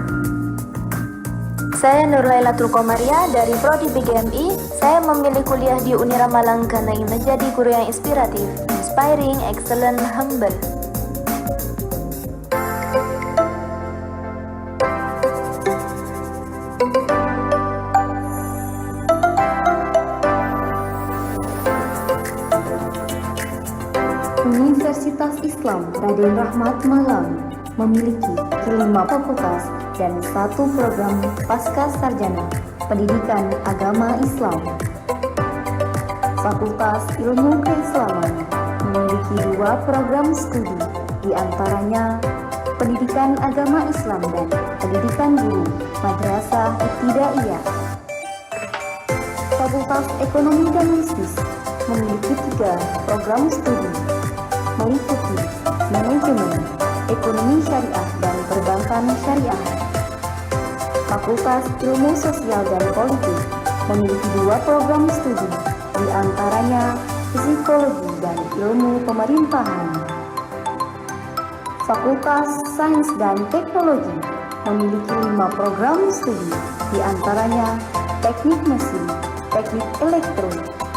Saya Nur Lailatul Qomaria dari Prodi BGMI. Saya memilih kuliah di Unira Malang karena ingin menjadi guru yang inspiratif, inspiring, excellent, humble. Universitas Islam Raden Rahmat Malang memiliki 5 fakultas dan 1 program pasca sarjana pendidikan agama Islam. Fakultas Ilmu Keislaman memiliki 2 program studi, di antaranya pendidikan agama Islam dan pendidikan guru madrasah ibtidaiyah. Fakultas Ekonomi dan Bisnis memiliki 3 program studi, meliputi manajemen, ekonomi syariah, dan perbankan syariah. Fakultas Ilmu Sosial dan Politik memiliki 2 program studi, di antaranya psikologi dan ilmu pemerintahan. Fakultas Sains dan Teknologi memiliki 5 program studi, di antaranya teknik mesin, teknik elektro,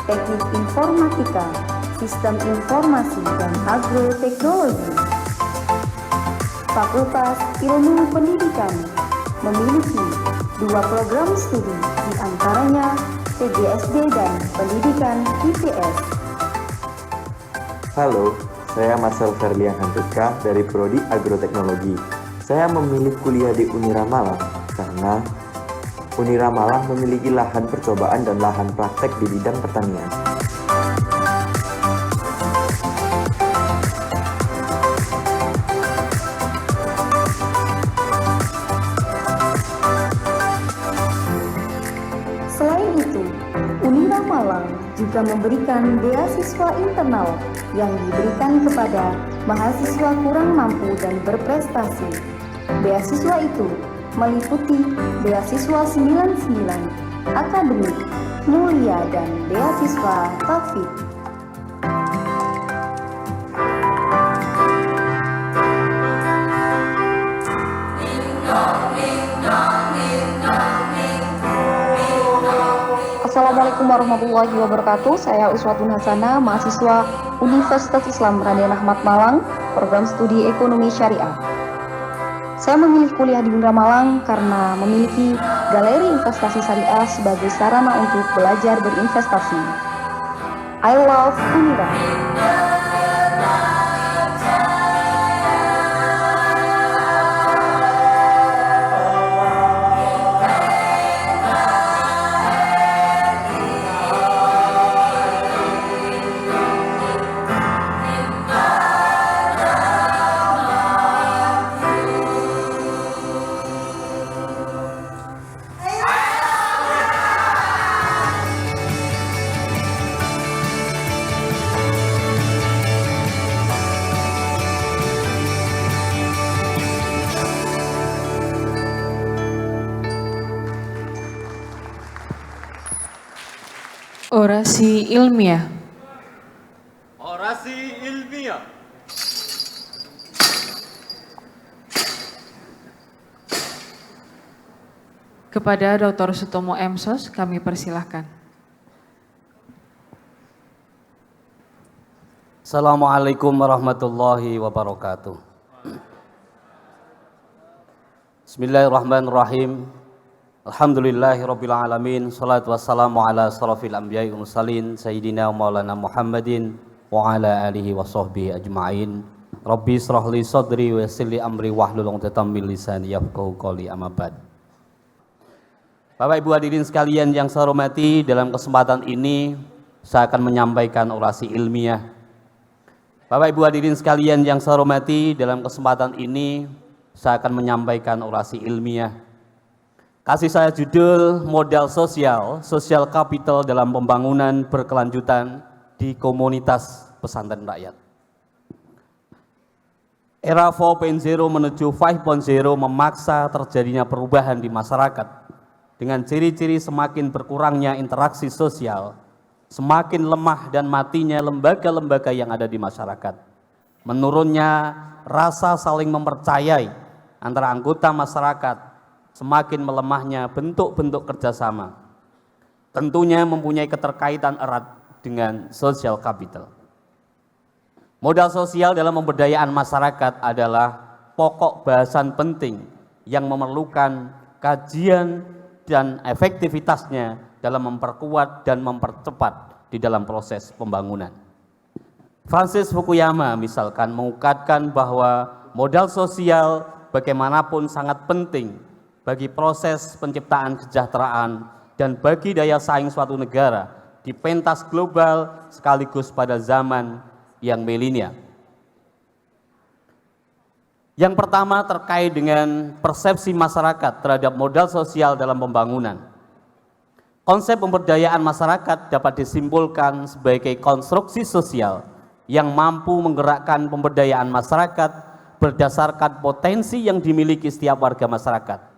teknik informatika, sistem informasi, dan agroteknologi. Fakultas Ilmu Pendidikan memiliki 2 program studi, di antaranya PGSD dan Pendidikan IPS. Halo, saya Marcel Ferlian Handika dari Prodi Agroteknologi. Saya memilih kuliah di Unira Malang karena Unira Malang memiliki lahan percobaan dan lahan praktek di bidang pertanian. Juga memberikan beasiswa internal yang diberikan kepada mahasiswa kurang mampu dan berprestasi. Beasiswa itu meliputi beasiswa 99, akademik, mulia, dan beasiswa Taufik. Assalamualaikum warahmatullahi wabarakatuh. Saya Uswatun Hasanah, mahasiswa Universitas Islam Raden Rahmat Malang, program studi Ekonomi Syariah. Saya memilih kuliah di Unira Malang karena memiliki galeri investasi syariah sebagai sarana untuk belajar berinvestasi. I love Unira. Orasi ilmiah. Orasi ilmiah. Kepada Dr. Sutomo M.Sos kami persilahkan. Assalamualaikum warahmatullahi wabarakatuh. Bismillahirrahmanirrahim. Alhamdulillahirabbil alamin. Shalatu wassalamu ala asrofil anbiya'i wal mursalin sayyidina maulana Muhammadin wa ala alihi wa sahbihi ajma'in. Rabbi israh li sadri wa yassir li amri wahlul 'uqdatam min lisani yafqahu qawli, amma ba'd. Bapak Ibu hadirin sekalian yang saya hormati, dalam kesempatan ini saya akan menyampaikan orasi ilmiah. Bapak Ibu hadirin sekalian yang saya hormati, dalam kesempatan ini saya akan menyampaikan orasi ilmiah. Kasih saya judul modal sosial, social capital dalam pembangunan berkelanjutan di komunitas pesantren rakyat. Era 4.0 menuju 5.0 memaksa terjadinya perubahan di masyarakat dengan ciri-ciri semakin berkurangnya interaksi sosial, semakin lemah dan matinya lembaga-lembaga yang ada di masyarakat, menurunnya rasa saling mempercayai antara anggota masyarakat, semakin melemahnya bentuk-bentuk kerjasama, tentunya mempunyai keterkaitan erat dengan social capital. Modal sosial dalam pemberdayaan masyarakat adalah pokok bahasan penting yang memerlukan kajian dan efektivitasnya dalam memperkuat dan mempercepat di dalam proses pembangunan. Francis Fukuyama misalkan mengungkapkan bahwa modal sosial bagaimanapun sangat penting bagi proses penciptaan kesejahteraan dan bagi daya saing suatu negara di pentas global sekaligus pada zaman yang milenial. Yang pertama terkait dengan persepsi masyarakat terhadap modal sosial dalam pembangunan. Konsep pemberdayaan masyarakat dapat disimpulkan sebagai konstruksi sosial yang mampu menggerakkan pemberdayaan masyarakat berdasarkan potensi yang dimiliki setiap warga masyarakat.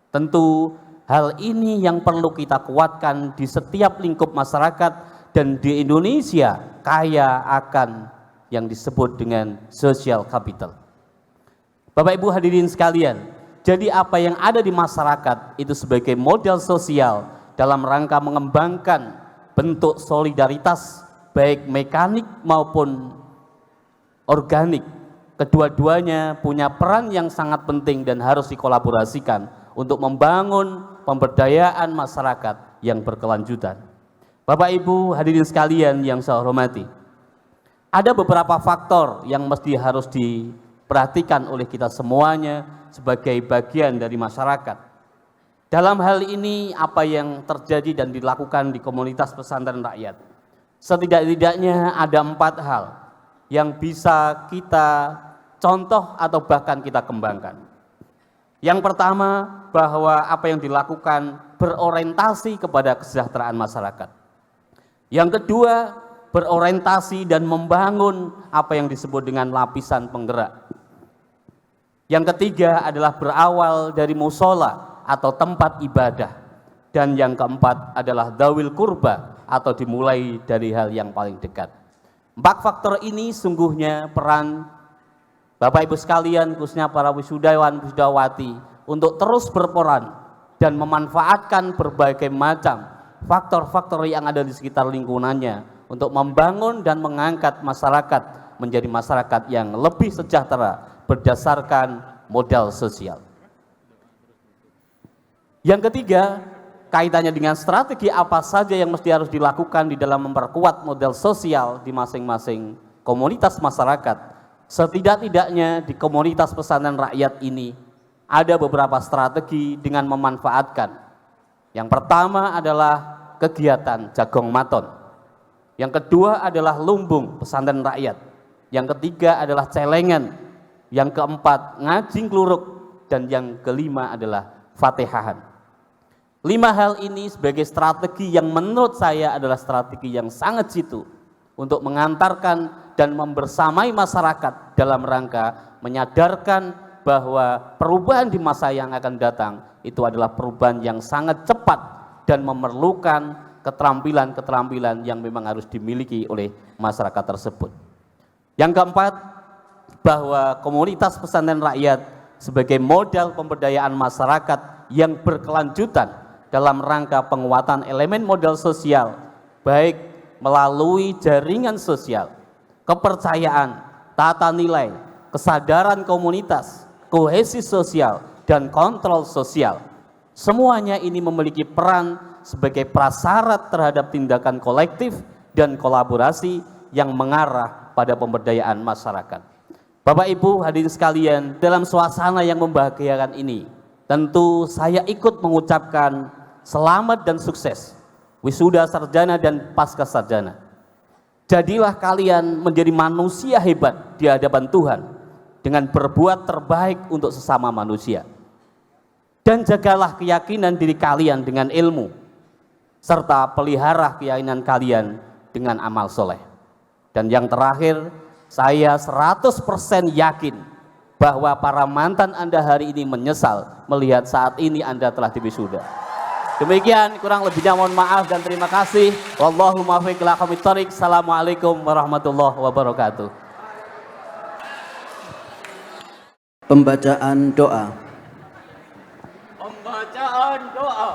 Tentu hal ini yang perlu kita kuatkan di setiap lingkup masyarakat dan di Indonesia kaya akan yang disebut dengan social capital. Bapak Ibu hadirin sekalian, jadi apa yang ada di masyarakat itu sebagai modal sosial dalam rangka mengembangkan bentuk solidaritas baik mekanik maupun organik. Kedua-duanya punya peran yang sangat penting dan harus dikolaborasikan untuk membangun pemberdayaan masyarakat yang berkelanjutan. Bapak Ibu hadirin sekalian yang saya hormati, ada beberapa faktor yang mesti harus diperhatikan oleh kita semuanya sebagai bagian dari masyarakat. Dalam hal ini apa yang terjadi dan dilakukan di komunitas pesantren rakyat, setidak-tidaknya ada 4 hal yang bisa kita contoh atau bahkan kita kembangkan. Yang pertama, bahwa apa yang dilakukan berorientasi kepada kesejahteraan masyarakat. Yang kedua, berorientasi dan membangun apa yang disebut dengan lapisan penggerak. Yang ketiga adalah berawal dari musola atau tempat ibadah. Dan yang keempat adalah dzawil qurba atau dimulai dari hal yang paling dekat. 4 faktor ini sungguhnya peran Bapak Ibu sekalian, khususnya para wisudawan wisudawati untuk terus berperan dan memanfaatkan berbagai macam faktor-faktor yang ada di sekitar lingkungannya untuk membangun dan mengangkat masyarakat menjadi masyarakat yang lebih sejahtera berdasarkan modal sosial. Yang ketiga, kaitannya dengan strategi apa saja yang mesti harus dilakukan di dalam memperkuat modal sosial di masing-masing komunitas masyarakat. Setidak-tidaknya di komunitas pesantren rakyat ini ada beberapa strategi dengan memanfaatkan. Yang pertama adalah kegiatan Jagong Maton. Yang kedua adalah lumbung pesantren rakyat. Yang ketiga adalah celengan. Yang keempat ngajing kluruk. Dan yang kelima adalah Fatihahan. 5 hal ini sebagai strategi yang menurut saya adalah strategi yang sangat jitu untuk mengantarkan dan membersamai masyarakat dalam rangka menyadarkan bahwa perubahan di masa yang akan datang itu adalah perubahan yang sangat cepat dan memerlukan keterampilan-keterampilan yang memang harus dimiliki oleh masyarakat tersebut. Yang keempat, bahwa komunitas pesantren rakyat sebagai modal pemberdayaan masyarakat yang berkelanjutan dalam rangka penguatan elemen modal sosial, baik melalui jaringan sosial, kepercayaan, tata nilai, kesadaran komunitas, kohesi sosial, dan kontrol sosial. Semuanya ini memiliki peran sebagai prasyarat terhadap tindakan kolektif dan kolaborasi yang mengarah pada pemberdayaan masyarakat. Bapak Ibu hadirin sekalian, dalam suasana yang membahagiakan ini, tentu saya ikut mengucapkan selamat dan sukses wisuda sarjana dan pasca sarjana. Jadilah kalian menjadi manusia hebat di hadapan Tuhan dengan berbuat terbaik untuk sesama manusia. dan jagalah keyakinan diri kalian dengan ilmu, serta pelihara keyakinan kalian dengan amal soleh. Dan yang terakhir, saya 100% yakin bahwa para mantan Anda hari ini menyesal melihat saat ini Anda telah diwisuda. Demikian, kurang lebihnya mohon maaf dan terima kasih. Wallahu muwaffiq ila aqwamit thoriq. Assalamualaikum warahmatullahi wabarakatuh. Pembacaan doa. Pembacaan doa.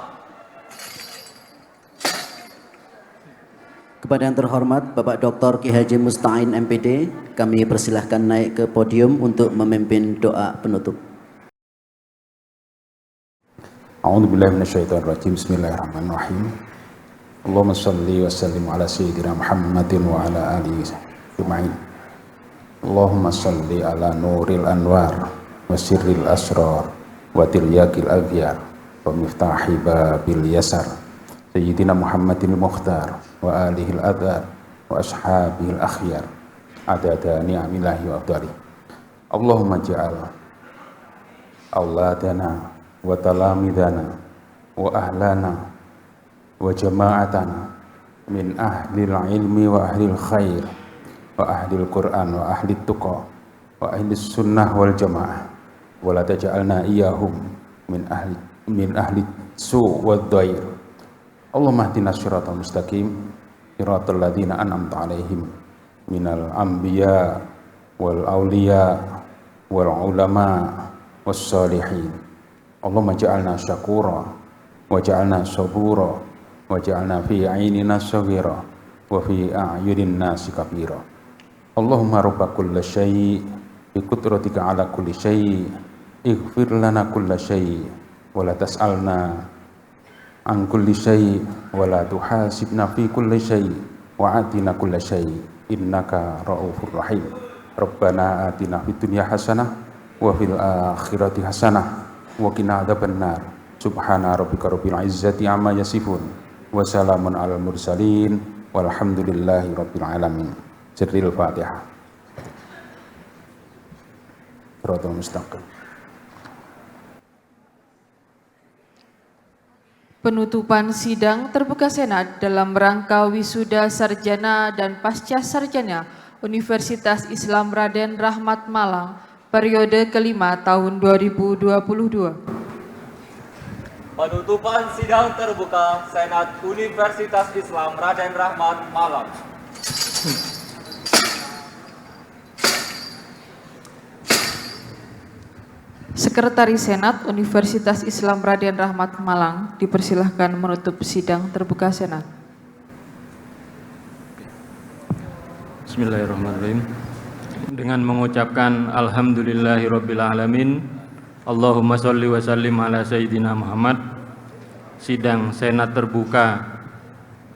Kepada yang terhormat Bapak Dr. Ki Haji Musta'in MPD, kami persilahkan naik ke podium untuk memimpin doa penutup. A'udzubillahi minasyaitonirrajim. Bismillahirrahmanirrahim. Allahumma shalli wa sallim ala sayyidina Muhammadin wa ala alihi ajma'in. Allahumma shalli ala nuril anwar wa sirril asrar wa tiryakil aghyar wa miftahi babil yasar sayyidina Muhammadin mukhtar wa alihil adhar wa ashabihil akhyar adada ni'amillahi wa afdali. Allahumma ja'al auladana wa talamidana wa ahlana wa jama'atana min ahlil ilmi wa ahlil khair wa ahlil Qur'an wa ahlil tuqa wa ahlil sunnah wal jamaah wa la taj'alna iyahum min ahli su' wad dhair. Allahumma hdina siratal mustaqim siratal ladzina an'amta 'alaihim minal anbiya wal auliya wal ulama was salihin. Allahumma ja'alna syakura wa ja'alna sabura wa ja'alna fi a'inina saghira wa fi a'yunin nasi kabira. Allahumma rabba kulli syai' bi qudratika ala kulli syai' ighfir lana kulla syai' wa la tas'alna an kulli syai' wa la tuhasibna fi kulli syai' wa atina kulla syai' innaka ra'ufur rahim. Rabbana atina fid dunya hasanah wa fil akhirati hasanah wa qina adzabannar. Subhana rabbika rabbil izzati amma yasifun wa salamun alal mursalin walhamdulillahi rabbil alamin. Sirril Fatihah. Shiratal mustaqim. Penutupan sidang terbuka Senat dalam rangka wisuda sarjana dan pasca sarjana Universitas Islam Raden Rahmat Malang periode kelima tahun 2022. Penutupan sidang terbuka Senat Universitas Islam Raden Rahmat Malang. Sekretaris Senat Universitas Islam Raden Rahmat Malang dipersilahkan menutup sidang terbuka Senat. Bismillahirrahmanirrahim. Dengan mengucapkan alhamdulillahirabbil alamin, Allahumma sholli wa sallim ala sayyidina Muhammad, sidang Senat terbuka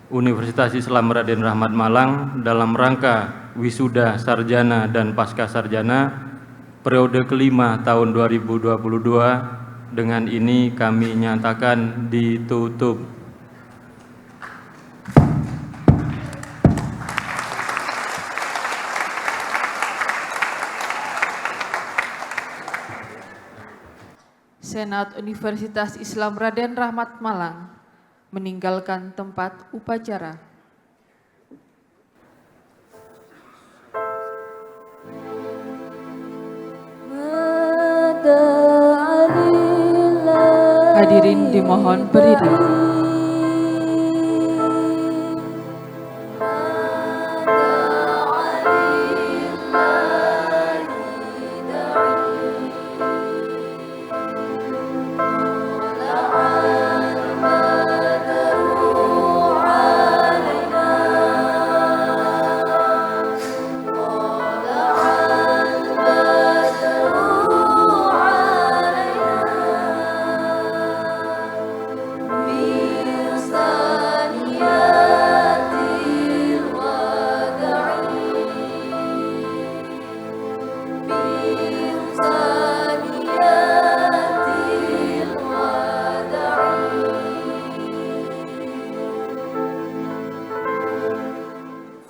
Universitas Islam Raden Rahmat Malang dalam rangka wisuda sarjana dan pasca sarjana periode kelima tahun 2022 dengan ini kami nyatakan ditutup. Senat Universitas Islam Raden Rahmat Malang meninggalkan tempat upacara. Hadirin dimohon berdiri.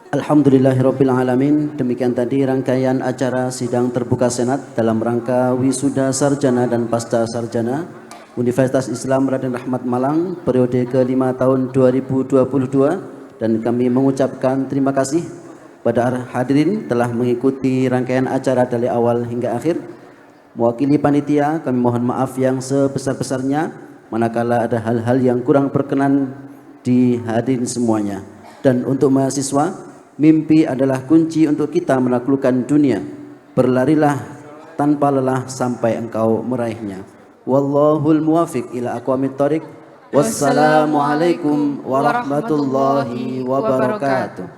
Alhamdulillahirabbil alamin. Demikian tadi rangkaian acara sidang terbuka Senat dalam rangka wisuda sarjana dan pasca sarjana Universitas Islam Raden Rahmat Malang periode ke-5 tahun 2022, dan kami mengucapkan terima kasih pada hadirin telah mengikuti rangkaian acara dari awal hingga akhir. Mewakili panitia, kami mohon maaf yang sebesar-besarnya manakala ada hal-hal yang kurang berkenan di hadirin semuanya. Dan untuk mahasiswa, mimpi adalah kunci untuk kita menaklukkan dunia. Berlarilah tanpa lelah sampai engkau meraihnya. Wallahul muwafiq ila aqwamit thoriq. Wassalamualaikum warahmatullahi wabarakatuh.